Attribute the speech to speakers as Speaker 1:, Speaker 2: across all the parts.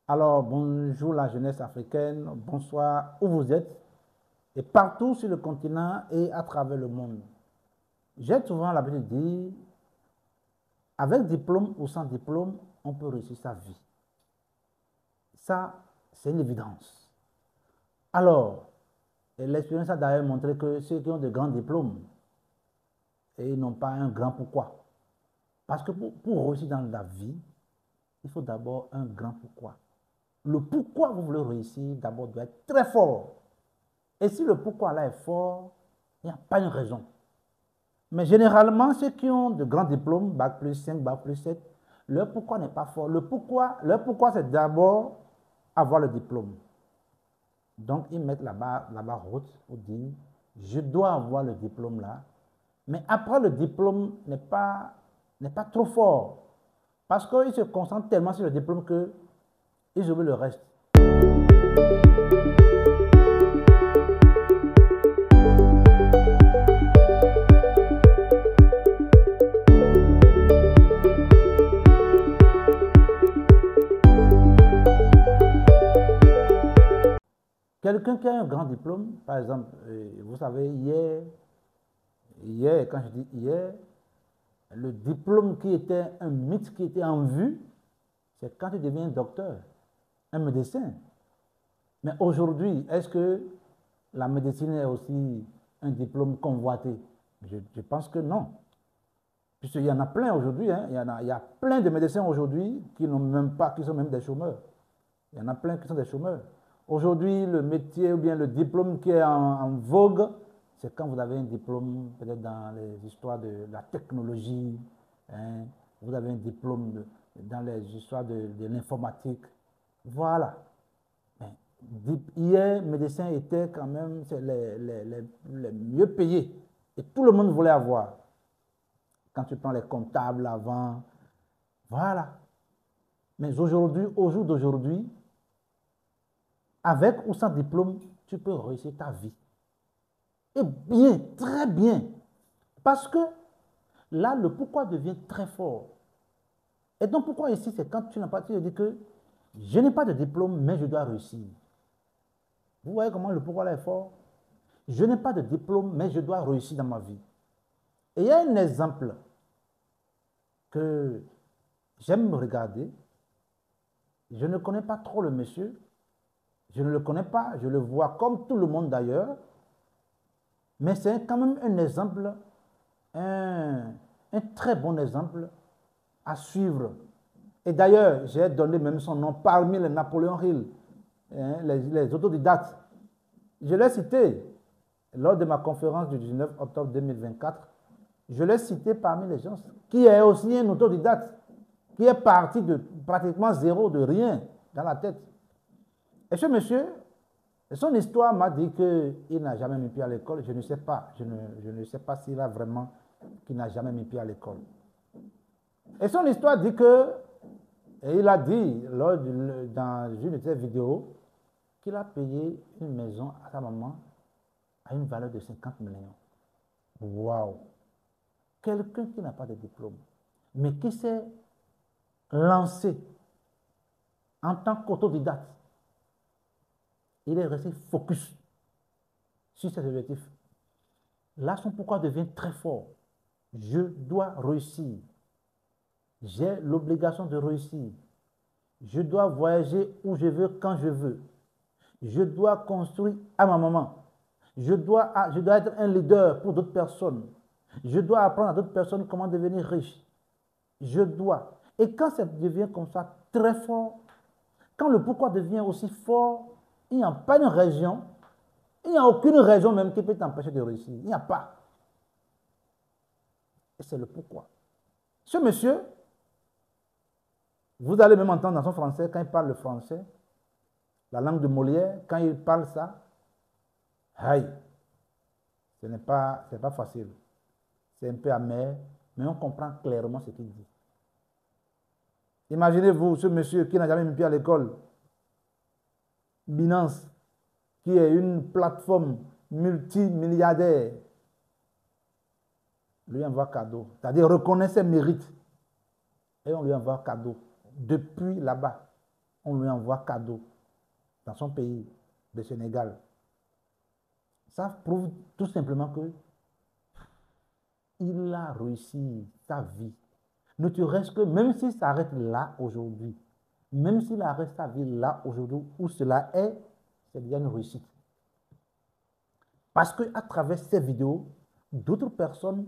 Speaker 1: Alors, bonjour la jeunesse africaine, bonsoir où vous êtes, et partout sur le continent et à travers le monde. J'ai souvent l'habitude de dire, avec diplôme ou sans diplôme, on peut réussir sa vie. Ça, c'est une évidence. Alors, l'expérience a d'ailleurs montré que ceux qui ont de grands diplômes, et ils n'ont pas un grand pourquoi. Parce que pour réussir dans la vie, il faut d'abord un grand pourquoi. Le pourquoi vous voulez réussir, d'abord, doit être très fort. Et si le pourquoi là est fort, il n'y a pas une raison. Mais généralement, ceux qui ont de grands diplômes, bac plus 5, bac plus 7, leur pourquoi n'est pas fort. Leur pourquoi c'est d'abord avoir le diplôme. Donc, ils mettent la barre haute pour dire, je dois avoir le diplôme là. Mais après, le diplôme n'est pas trop fort. Parce qu'ils se concentrent tellement sur le diplôme qu'ils oublient le reste. Quelqu'un qui a un grand diplôme, par exemple, vous savez, hier, quand je dis hier, le diplôme qui était un mythe, qui était en vue, c'est quand tu deviens docteur, un médecin. Mais aujourd'hui, est-ce que la médecine est aussi un diplôme convoité? Je pense que non. Puisqu'il y en a plein aujourd'hui, hein, il y a plein de médecins aujourd'hui qui n'ont même pas, qui sont même des chômeurs. Il y en a plein qui sont des chômeurs. Aujourd'hui, le métier ou bien le diplôme qui est en vogue, c'est quand vous avez un diplôme peut-être dans les histoires de la technologie, hein, vous avez un diplôme dans les histoires de l'informatique. Voilà. Hier, médecin était quand même les mieux payés. Et tout le monde voulait avoir. Quand tu prends les comptables avant, voilà. Mais aujourd'hui, au jour d'aujourd'hui, avec ou sans diplôme, tu peux réussir ta vie. Et bien, très bien. Parce que là, le pourquoi devient très fort. Et donc, pourquoi ici, c'est quand tu n'as pas, tu te dis que je n'ai pas de diplôme, mais je dois réussir. Vous voyez comment le pourquoi là est fort? Je n'ai pas de diplôme, mais je dois réussir dans ma vie. Et il y a un exemple que j'aime regarder. Je ne connais pas trop le monsieur. Je ne le connais pas. Je le vois comme tout le monde d'ailleurs. Mais c'est quand même un exemple, un très bon exemple à suivre. Et d'ailleurs, j'ai donné même son nom parmi les Napoléon Hill, hein, les autodidactes. Je l'ai cité lors de ma conférence du 19 octobre 2024. Je l'ai cité parmi les gens qui est aussi un autodidacte, qui est parti de pratiquement zéro, de rien dans la tête. Et ce monsieur, son histoire m'a dit qu'il n'a jamais mis pied à l'école. Je ne sais pas. Je ne sais pas s'il a vraiment, qu'il n'a jamais mis pied à l'école. Et son histoire dit que, et il a dit dans une de ses vidéos, qu'il a payé une maison à sa maman à une valeur de 50 millions. Waouh! Quelqu'un qui n'a pas de diplôme, mais qui s'est lancé en tant qu'autodidacte. Il est resté focus sur ses objectifs. Là, son pourquoi devient très fort. Je dois réussir. J'ai l'obligation de réussir. Je dois voyager où je veux, quand je veux. Je dois construire à ma maman. Je dois être un leader pour d'autres personnes. Je dois apprendre à d'autres personnes comment devenir riche. Je dois. Et quand ça devient comme ça très fort, quand le pourquoi devient aussi fort, il n'y a pas une région, il n'y a aucune raison même qui peut t'empêcher de réussir. Il n'y a pas. Et c'est le pourquoi. Ce monsieur, vous allez même entendre dans son français, quand il parle le français, la langue de Molière, quand il parle ça, aïe, ce n'est pas facile. C'est un peu amer, mais on comprend clairement ce qu'il dit. Imaginez-vous ce monsieur qui n'a jamais mis pied à l'école, Binance, qui est une plateforme multimilliardaire, lui envoie cadeau. C'est-à-dire reconnaît ses mérites et on lui envoie cadeau depuis là-bas. on lui envoie cadeau dans son pays, le Sénégal. Ça prouve tout simplement que il a réussi sa vie. Ne te reste que, même s'il s'arrête là aujourd'hui, même s'il arrête sa vie là aujourd'hui où cela est, c'est déjà une réussite. Parce qu'à travers ces vidéos, d'autres personnes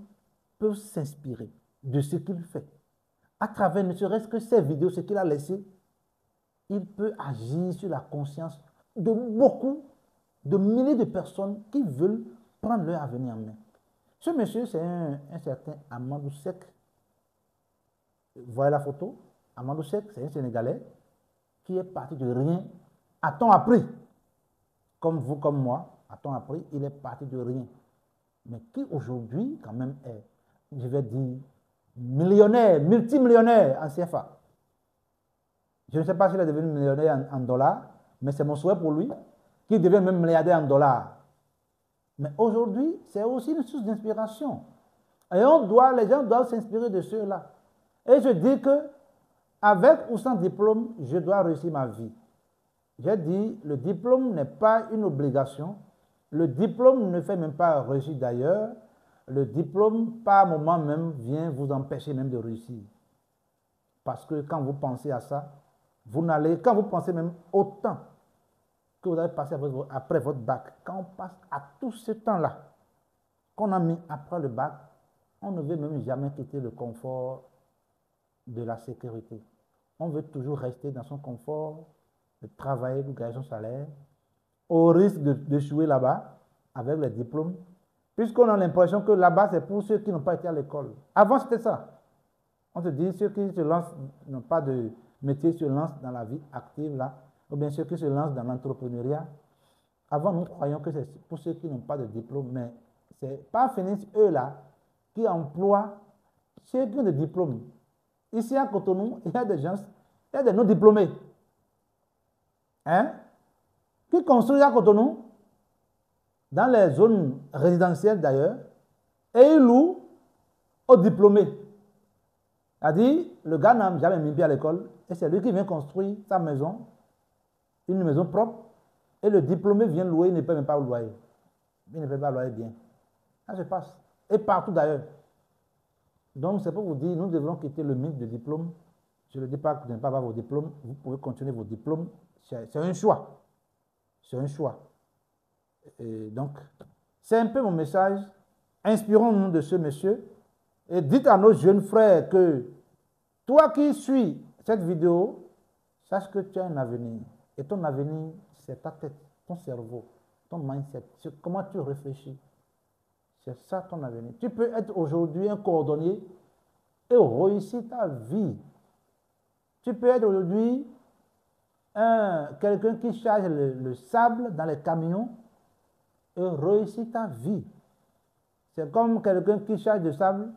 Speaker 1: peuvent s'inspirer de ce qu'il fait. À travers ne serait-ce que ces vidéos, ce qu'il a laissé, il peut agir sur la conscience de beaucoup, de milliers de personnes qui veulent prendre leur avenir en main. Ce monsieur, c'est un certain Amadou Seck. Vous voyez la photo? Amadou Seck, c'est un Sénégalais qui est parti de rien. A-t-on appris? Comme vous, comme moi, a-t-on appris? Il est parti de rien. Mais qui aujourd'hui, quand même, est, je vais dire, millionnaire, multimillionnaire en CFA. Je ne sais pas s'il est devenu millionnaire en dollars, mais c'est mon souhait pour lui, qu'il devienne même milliardaire en dollars. Mais aujourd'hui, c'est aussi une source d'inspiration. Et les gens doivent s'inspirer de ceux-là. Et je dis que, avec ou sans diplôme, je dois réussir ma vie. J'ai dit, le diplôme n'est pas une obligation. Le diplôme ne fait même pas réussir d'ailleurs. Le diplôme, par moment même, vient vous empêcher même de réussir. Parce que quand vous pensez à ça, quand vous pensez même au temps que vous avez passé après votre bac, quand on passe à tout ce temps-là qu'on a mis après le bac, on ne veut même jamais quitter le confort de la sécurité. On veut toujours rester dans son confort, de travailler pour gagner son salaire, au risque d'échouer là-bas avec les diplômes, puisqu'on a l'impression que là-bas, c'est pour ceux qui n'ont pas été à l'école. Avant, c'était ça. On se dit, ceux qui se lancent, n'ont pas de métier, se lancent dans la vie active, là, ou bien ceux qui se lancent dans l'entrepreneuriat. Avant, nous croyons que c'est pour ceux qui n'ont pas de diplôme, mais ce n'est pas Phoenix, eux-là, qui emploient ceux qui ont des diplômes. Ici à Cotonou, il y a des gens, il y a des non-diplômés. Hein? Qui construisent à Cotonou, dans les zones résidentielles d'ailleurs, et ils louent aux diplômés. C'est-à-dire, le gars n'a jamais mis pied à l'école, et c'est lui qui vient construire sa maison, une maison propre, et le diplômé vient louer, il ne peut même pas louer. Il ne peut pas louer bien. Ça se passe. Et partout d'ailleurs. Donc, c'est pour vous dire, nous devrons quitter le mythe de diplôme. Je ne dis pas que vous n'avez pas avoir vos diplômes, vous pouvez continuer vos diplômes. C'est un choix. C'est un choix. Et donc, c'est un peu mon message. Inspirons-nous de ce monsieur et dites à nos jeunes frères que toi qui suis cette vidéo, sache que tu as un avenir. Et ton avenir, c'est ta tête, ton cerveau, ton mindset. C'est comment tu réfléchis. C'est ça ton avenir. Tu peux être aujourd'hui un cordonnier et réussir ta vie. Tu peux être aujourd'hui quelqu'un qui charge le sable dans les camions et réussir ta vie. C'est comme quelqu'un qui charge de sable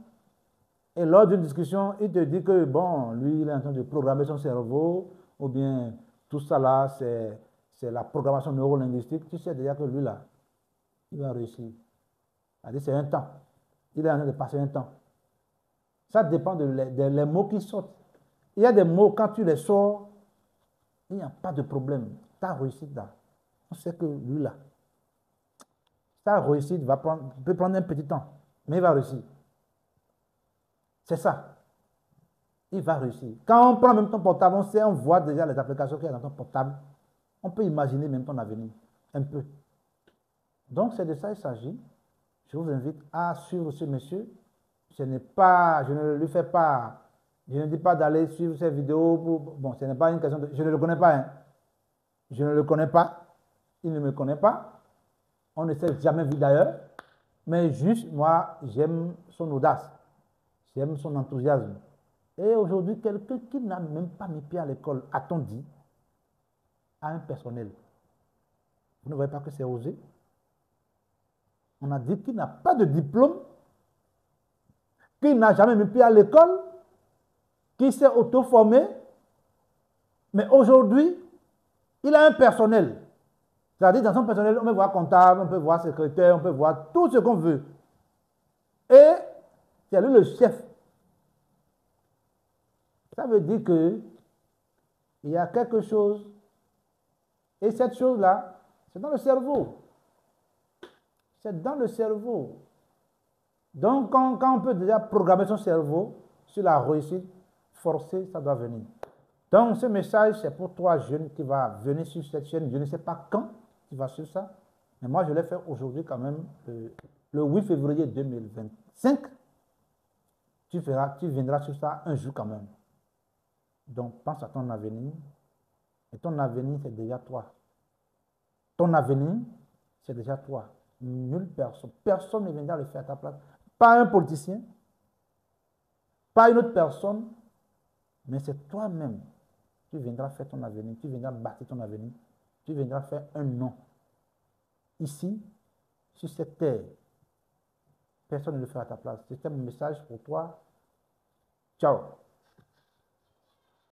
Speaker 1: et lors d'une discussion, il te dit que, bon, lui, il est en train de programmer son cerveau, ou bien tout ça là, c'est la programmation neurolinguistique. Tu sais déjà que lui là, il va réussir. C'est un temps. Il est en train de passer un temps. Ça dépend des mots qui sortent. Il y a des mots, quand tu les sors, il n'y a pas de problème. Ta réussite là, on sait que lui là, sa réussite peut prendre un petit temps, mais il va réussir. C'est ça. Il va réussir. Quand on prend même ton portable, on voit déjà les applications qu'il y a dans ton portable. On peut imaginer même ton avenir. Un peu. Donc, c'est de ça qu'il s'agit. Je vous invite à suivre ce monsieur. Je ne lui fais pas, je ne dis pas d'aller suivre ses vidéos. Bon, ce n'est pas une question de, je ne le connais pas. Hein. Je ne le connais pas. Il ne me connaît pas. On ne s'est jamais vu d'ailleurs. Mais juste, moi, j'aime son audace. J'aime son enthousiasme. Et aujourd'hui, quelqu'un qui n'a même pas mis pied à l'école, a-t-on dit, a un personnel. Vous ne voyez pas que c'est osé? On a dit qu'il n'a pas de diplôme, qu'il n'a jamais mis pied à l'école, qu'il s'est auto-formé, mais aujourd'hui, il a un personnel. C'est-à-dire, dans son personnel, on peut voir comptable, on peut voir secrétaire, on peut voir tout ce qu'on veut. Et c'est lui le chef. Ça veut dire que il y a quelque chose, et cette chose-là, c'est dans le cerveau. C'est dans le cerveau. Donc, quand on peut déjà programmer son cerveau sur la réussite, forcée, ça doit venir. Donc, ce message, c'est pour toi, jeune, qui va venir sur cette chaîne. Je ne sais pas quand tu vas sur ça, mais moi, je l'ai fait aujourd'hui quand même, le 8 février 2025. Tu viendras sur ça un jour quand même. Donc, pense à ton avenir. Et ton avenir, c'est déjà toi. Ton avenir, c'est déjà toi. Nulle personne. Personne ne viendra le faire à ta place. Pas un politicien, pas une autre personne, mais c'est toi-même. Tu viendras faire ton avenir, tu viendras bâtir ton avenir, tu viendras faire un nom. Ici, sur cette terre, personne ne le fera à ta place. C'était mon message pour toi. Ciao.